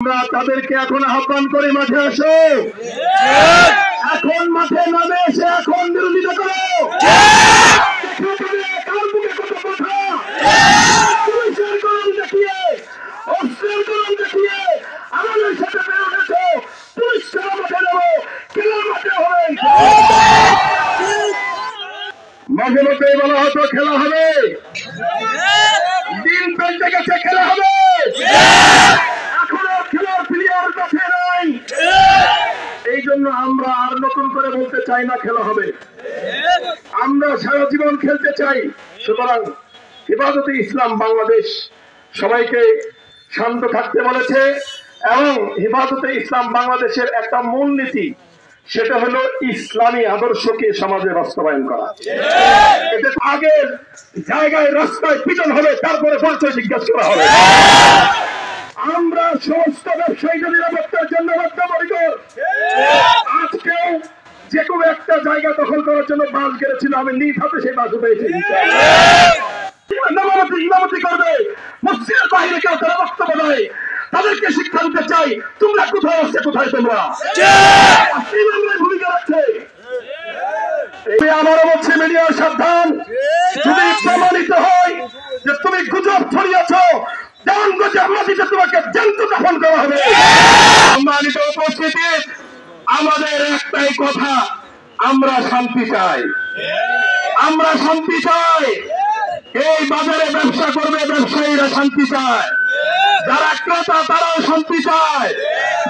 আমরা তাদেরকে এখন আহ্বান করে মাঠে আসো, এখন মাঠে নামে এসে এখন বিরোধিতা করো। কার বুকে কত কথা, পুলিশের কলম দেখিয়ে, অস্ত্রের কলম দেখিয়ে আমাদের সাথে বের উঠেছো। পুলিশ ছাড়া মাঠে নেবো, খেলা মাঠে হবে। মাঝে মধ্যে বলা হতো খেলা হবে, দিন পেলতে গেছে, খেলা হবে। এই জন্য আমরা আর নতুন করে বলতে চাই না খেলা হবে, আমরা সারা জীবন খেলতে চাই। সুতরাং হেফাজতে ইসলাম বাংলাদেশ সবাইকে শান্ত থাকতে বলেছে এবং হেফাজতে ইসলাম বাংলাদেশের একটা মূলনীতি, সেটা হলো ইসলামী আদর্শকে সমাজে বাস্তবায়ন করা। এটা আগের জায়গায় রাস্তায় পিটন হবে, তারপরে পরিচয় জিজ্ঞাসা করা হবে। আমরা সমস্ত ব্যবসায়ীদের নিরাপত্তার জন্য বদ্ধপরিকর। আজকেও যে কোনো একটা জায়গা দখল করার জন্য বাস গেড়েছিল, আমি নিজ হাতে সেই বাস পেয়েছি। ইমামতি করবে, মসজিদের বাইরে কেউ তারা বক্তব্য দেয়, তাদেরকে শিক্ষা দিতে চাই। তোমরা কোথায় আসছে, কোথায় তোমরা ভূমিকা রাখছে। আমারও বলছি, মিডিয়া সাবধান। যদি প্রমাণিত হয় যে তুমি গুজব ছড়িয়েছ, তোমাকে জানতে দাফন করা হবে। সম্মানিত উপস্থিতি, আমাদের একটাই কথা, আমরা শান্তি চাই, আমরা শান্তি চাই। এই বাজারে ব্যবসা করবে ব্যবসায়ীরা শান্তি চায়, যারা ক্রেতা তারাও শান্তি চায়,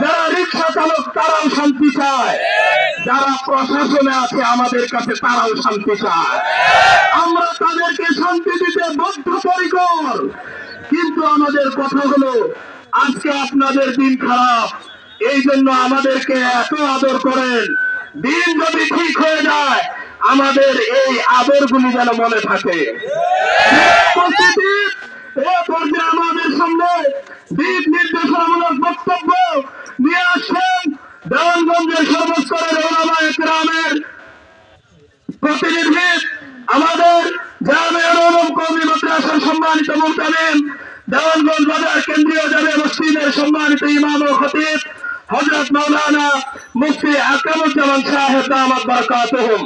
যারা রিক্সা চালক তারাও শান্তি চায়, যারা প্রশাসনে আছে আমাদের কাছে তারাও শান্তি চায়। আমরা তাদেরকে শান্তি দিতে বদ্ধপরিকর। কিন্তু আমাদের কথা হলো, আজকে আপনাদের দিন খারাপ, এই জন্য আমাদেরকে এত আদর করেন। দিন যদি ঠিক হয়ে যায়, আমাদের এই আদরগুলি যেন মনে থাকে। আমাদের সামনে দিক নির্দেশনামূলক বক্তব্য নিয়ে আসেন দেওয়ানগঞ্জের সর্বস্তরের ওলামায়ে কেরামের প্রতিনিধি, আমাদের জামিয়া উলুম কওমি মাদ্রাসার সম্মানিত মুহতামিম, দেওয়ানগঞ্জ বাজার কেন্দ্রীয় জামে মসজিদের সম্মানিত ইমাম ও খতিব হযরত মাওলানা মুফতি আকরামুজ্জামান সাহেব দামাত বারাকাতুহুম।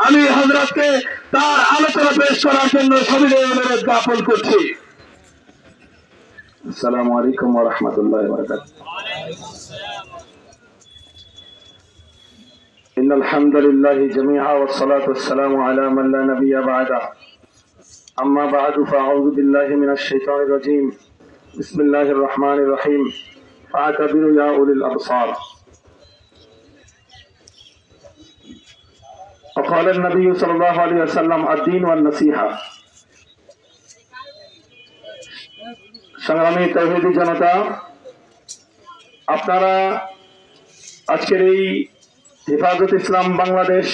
আমি হযরতকে তার আলোচনা পেশ করার জন্য সবিনয় অনুরোধ জ্ঞাপন করছি। আসসালামু আলাইকুম ওয়া রাহমাতুল্লাহি ওয়া বারাকাতুহু। ইন্নাল হামদুলিল্লাহি জামিআ ওয়াস সালাতু ওয়াস সালামু আলা মান লা নাবিয়্যা বা'দা। أما بعد فأعوذ بالله من الشيطان الرجيم. بسم الله الرحمن الرحيم. فاعتبروا يا أولي الأبصار. وقال النبي صلى الله عليه وسلم الدين والنصيحة. সংগ্রামী তাওহীদি জনতা, আপনারা আজকের এই হেফাজতে ইসলাম বাংলাদেশ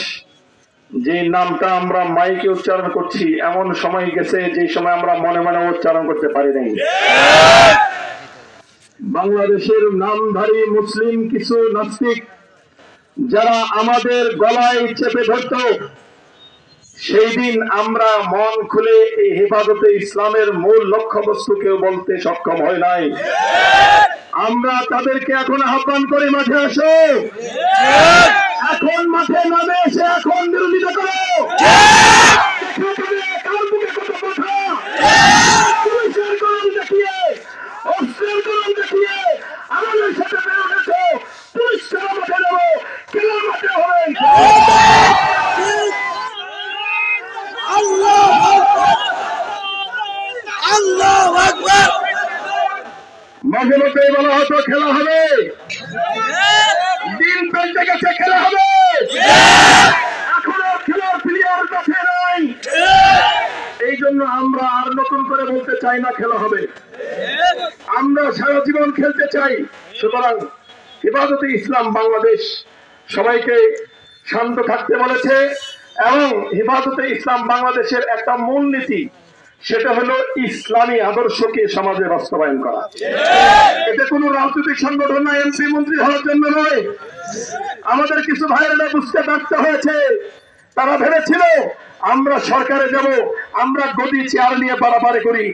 যে নামটা আমরা মাইকে উচ্চারণ করছি, এমন সময় গেছে যে সময় আমরা মনে মনে উচ্চারণ করতে পারি নাই। বাংলাদেশের নামধারী মুসলিম কিছু নাস্তিক যারা আমাদের গলায় চেপে ধরত, সেই দিন আমরা মন খুলে এই হেফাজতে ইসলামের মূল লক্ষ্যবস্তুকেও বলতে সক্ষম হয় নাই। আমরা তাদেরকে এখন আহ্বান করে মাঠে আসো, এখন মাঠে নামে এসে এখন বিরোধিতা করো। কার বুকে কত কথা, পুলিশের কলম দেখিয়ে, অস্ত্রের কলম দেখিয়ে আমাদের সাথে বের উঠেছো। পুলিশ ছাড়া মাঠে নেবো, খেলা মাঠে হবে। মাঝে মধ্যে বলা হতো খেলা হবে, দিন পেলতে গেছে, খেলা হবে। এখনো খেলার প্লেয়ার কাছে নাই। এই জন্য আমরা আর নতুন করে বলতে চাই না খেলা হবে, আমরা সারা জীবন খেলতে চাই। সুতরাং হেফাজতে ইসলাম বাংলাদেশ সবাইকে শান্ত থাকতে বলেছে এবং হেফাজতে ইসলাম বাংলাদেশের একটা মূলনীতি, সেটা হলো ইসলামী আদর্শকে সমাজে বাস্তবায়ন করা। এটা কোনো রাজনৈতিক সংগঠন না, এমপি মন্ত্রী হওয়ার জন্য নয়। আমাদের কিছু ভাইয়েরা বুঝতে ব্যর্থ হয়েছে, তারা ভেবেছিল আমরা সরকারে যাব, আমরা গদি চেয়ার নিয়ে পারাপারে করি।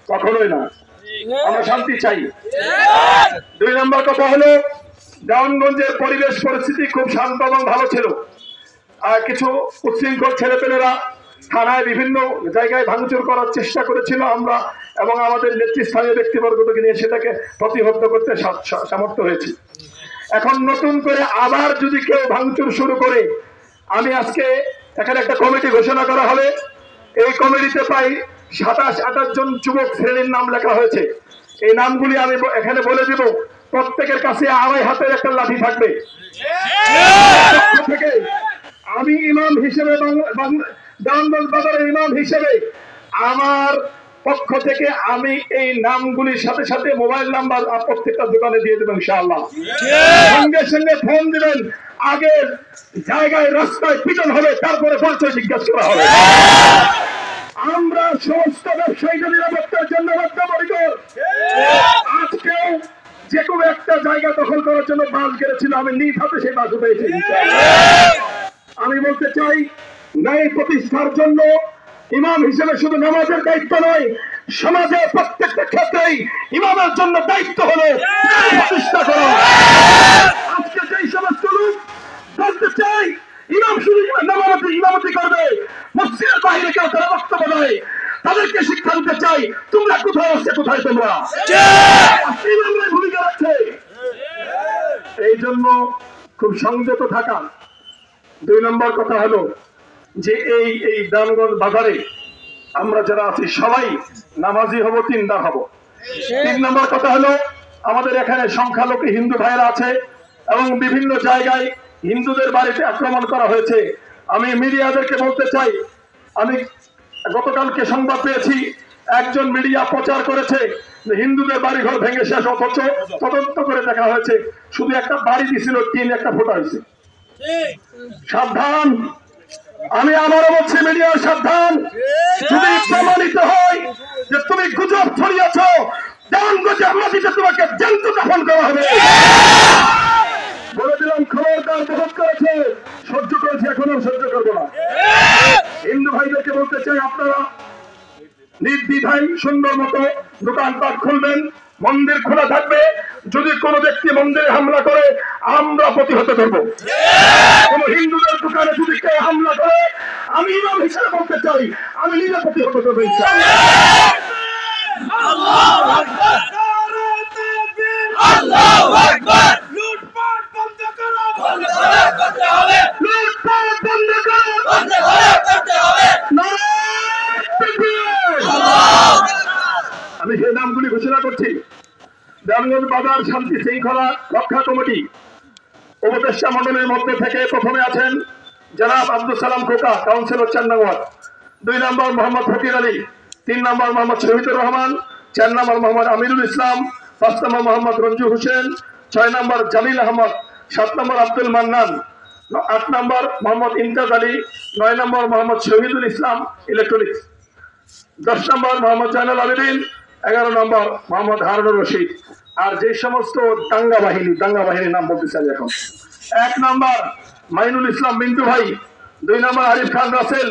কখনোই না। আমরা শান্তি চাই। দুই নম্বর কথা হলো দেওয়ানগঞ্জের পরিবেশ পরিস্থিতি খুব শান্ত এবং ভালো ছিল। আর কিছু উচ্ছৃঙ্খল ছেলেপেলেরা থানায় বিভিন্ন জায়গায় ভাঙচুর করার চেষ্টা করেছিল, আমরা এবং আমাদের নেতৃস্থানীয় ব্যক্তিবর্গকে নিয়ে সেটাকে প্রতিহত করতে সামর্থ্য হয়েছি। এখন নতুন করে আবার যদি কেউ ভাঙচুর শুরু করে, আমি আজকে এখানে একটা কমিটি ঘোষণা করা হবে। এই কমিটিতে প্রায় 27-28 জন যুবক শ্রেণীর নাম লেখা হয়েছে। এই নামগুলি আমি এখানে বলে দিব। প্রত্যেকের কাছে 2.5 হাতের একটা লাঠি থাকবে। আমি ইমাম হিসেবে, দেওয়ানগঞ্জ বাজারের ইমাম হিসেবে আমার পক্ষ থেকে আমি এই নামগুলির সাথে সাথে মোবাইল নাম্বার প্রত্যেকটা দোকানে দিয়ে দেবেন ইনশাআল্লাহ। সঙ্গে সঙ্গে ফোন দিবেন। আগে জায়গায় রাস্তায় পিটন হবে, তারপরে পরিচয় জিজ্ঞাসা করা হবে। আমরা সমস্ত ব্যবসায়ীদের নিরাপত্তার জন্য বদ্ধপরিকর। আজকেও যে কোনো একটা জায়গা দখল করার জন্য বাস গেছিল, আমি নিজ হাতে সেই বাস পেয়েছি। আমি বলতে চাই, ন্যায় প্রতিষ্ঠার জন্য ইমাম হিসেবে শুধু নামাজের দায়িত্ব নয়, সমাজের প্রত্যেকটা ক্ষেত্রেই ইমামের জন্য দায়িত্ব হলো প্রতিষ্ঠা করা। আজকে যেই সমস্ত লোক বলতে চাই ইমাম শুধু ইমামতি করবে, মসজিদের বাইরে কেউ তারা বক্তব্য দেয়, তাদেরকে শিক্ষা দিতে চাই, তোমরা কোথায় আসছে, কোথায় তোমরা ইমামরা ভূমিকা রাখছে। এই জন্য খুব সংযত থাকা। দুই নম্বর কথা হলো যে এই দেওয়ানগঞ্জ বাজারে আমরা যারা আছি সবাই নামাজি হব, তিনদার হব। 3 নম্বর কথা হলো আমাদের এখানে সংখ্যালঘু হিন্দু ভাইরা আছে এবং বিভিন্ন জায়গায় হিন্দুদের বাড়িতে আক্রমণ করা হয়েছে। আমি মিডিয়াদেরকে বলতে চাই, আমি গতকালকে সংবাদ পেয়েছি একজন মিডিয়া প্রচার করেছে যে হিন্দুদের বাড়িঘর ভেঙে শেষ, অথচ তদন্ত করে দেখা হয়েছে শুধু একটা বাড়ি দিছিল, টিন একটা ফোটা হয়েছে। সাবধান, আমি আবারও বলছি মিডিয়ার সাবধান। যদি প্রমাণিত হয় যে তুমি গুজব ছড়িয়েছ, দেওয়ানগঞ্জের মাটিতে তোমাকে জ্যান্ত দাফন করা হবে। বলে দিলাম, খবরদার। বহুত করেছে, সহ্য করেছে, এখনো সহ্য করবো না। হিন্দু ভাইদেরকে বলতে চাই, আপনারা নির্দ্বিধায় সুন্দর মতো দোকানপাট খুলবেন, মন্দির খোলা থাকবে। যদি কোনো ব্যক্তি মন্দিরে হামলা করে, আমরা প্রতিহত করব। কোন হিন্দুদের দোকানে যদি কেউ হামলা করে, আমি ইমাম হিসেবে বলতে চাই, আমি নিজে প্রতিহত করবো। আল্লাহু আকবার, আল্লাহু আকবার। লুটপাট বন্ধ করো, বন্ধ করতে হবে। লুটপাট বন্ধ করো, বন্ধ করতে হবে। আমি সেই নামগুলি ঘোষণা করছি। দেওয়ানগঞ্জ বাজার শান্তি শৃঙ্খলা রক্ষা কমিটি উপদেষ্টা মন্ডলের মধ্যে থেকে প্রথমে আছেন জনাব আব্দুল সালাম খোকা, কাউন্সিলর 4 নম্বর। 2 নম্বর মোহাম্মদ ফকির আলী, 3 নম্বর মোহাম্মদ শহীদুর রহমান, 4 নম্বর মোহাম্মদ আমিরুল ইসলাম, 5 নম্বর মোহাম্মদ রঞ্জু হোসেন, 6 নম্বর জামিল আহমদ, 7 নম্বর আব্দুল মান্নান, 8 নম্বর মোহাম্মদ ইমতাজ আলী, 9 নম্বর মোহাম্মদ শহীদুল ইসলাম ইলেকট্রনিক্স, 10 নম্বর মোহাম্মদ জাইনুল আবেদিন, 11 নম্বর মোহাম্মদ হারুনুর রশিদ। আর যে সমস্ত দাঙ্গা বাহিনীর নাম বলতে চাই এখন। 1 নম্বর মাইনুল ইসলাম মিন্টু ভাই, 2 নম্বর আরিফ খান রাসেল,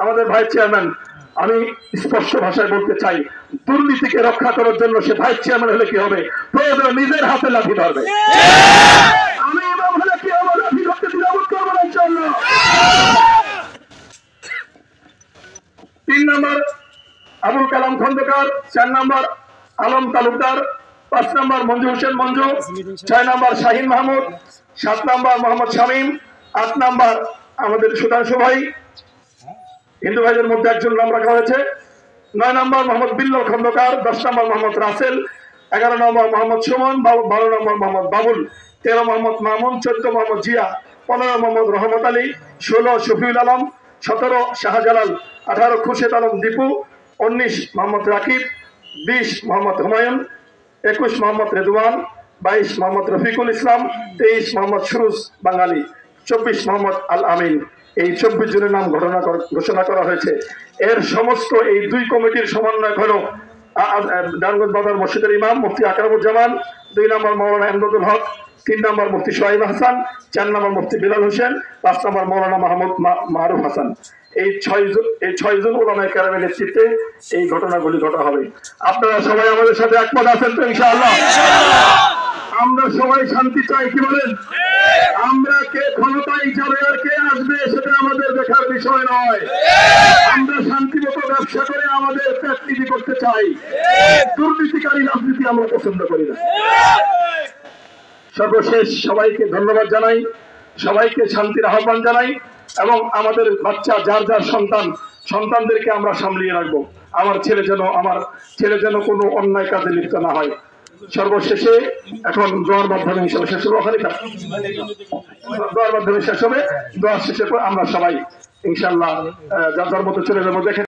আমাদের ভাইস চেয়ারম্যান। আমি স্পষ্ট ভাষায় বলতে চাই, দুর্নীতিকে রক্ষা করার জন্য সে ভাইস চেয়ারম্যান হলে কি হবে, প্রয়োজন নিজের হাতে লাঠি ধরবে। আমি ইমাম হলে কি হবে, লাঠি ধরতে দ্বিধাবোধ করবো না ইনশাআল্লাহ। 3 নম্বর আবুল কালাম খন্দকার, 4 নম্বর আলম তালুকদার, 5 নম্বর মঞ্জু হোসেন মঞ্জু, 6 নম্বর শাহিন মাহমুদ, 7 নম্বর মোহাম্মদ শামীম, 8 নম্বর আমাদের সুধাংশু ভাই, হিন্দু ভাইদের মধ্যে একজন নাম রাখা হয়েছে, 9 নম্বর মোহাম্মদ বিল্লাল খন্দকার, 10 নম্বর মোহাম্মদ রাসেল, 11 নম্বর মোহাম্মদ সুমন, 12 নম্বর মোহাম্মদ বাবুল, 13 মোহাম্মদ মামুন, 14 মোহাম্মদ জিয়া, 15 মোহাম্মদ রহমত আলী, 16 শফিউল আলম, 17 শাহজালাল, 18 খুরশেদ আলম দীপু, 19 মোহাম্মদ রাকিব, 20 মোহাম্মদ হুমায়ুন, 21 মোহাম্মদ রেদওয়ান, 22 মোহাম্মদ রফিকুল ইসলাম, 23 মোহাম্মদ সুরুজ বাঙালি, 24 মোহাম্মদ আল আমিন। এই 24 জনের নাম ঘোষণা করা হয়েছে। এর সমস্ত এই 2 কমিটির সমন্বয় হলো দেওয়ানগঞ্জ বাজার মসজিদের ইমাম মুফতি আকরামুজ্জামান, 2 নম্বর মাওলানা এমদাদুল হক, 3 নম্বর মুফতি সোহাইব হাসান, 4 নম্বর মুফতি বিলাল হোসেন, 5 নম্বর মৌলানা মাহমুদ মারুফ হাসান। এই 6 জন উলামায়ে কেরামের নেতৃত্বে এই ঘটনাগুলি ঘটা হবে। আপনারা সবাই আমাদের সাথে একমত আছেন তো ইনশাআল্লাহ? আমরা সবাই শান্তি চাই, কি বলেন? আমরা কে ক্ষমতায় যাবে আর কে আসবে সেটা আমাদের দেখার বিষয় নয়। আমরা শান্তিমতো ব্যবসা করে আমাদের চাকরি করতে চাই। দুর্নীতিকারী রাজনীতি আমরা পছন্দ করি না। সর্বশেষ সবাইকে ধন্যবাদ জানাই, সবাইকে শান্তির আহ্বান জানাই এবং আমাদের বাচ্চা যার যার সন্তানদেরকে আমরা সামলিয়ে রাখবো। আমার ছেলে যেন কোনো অন্যায় কাজে লিপ্ত না হয়। সর্বশেষে এখন দোয়ার মাধ্যমে হিসাবে শেষ হবে, দোয়ার মাধ্যমে শেষ হবে। দোয়ার শেষে আমরা সবাই ইনশাআল্লাহ যার যার মতো চলে যাবো। দেখেন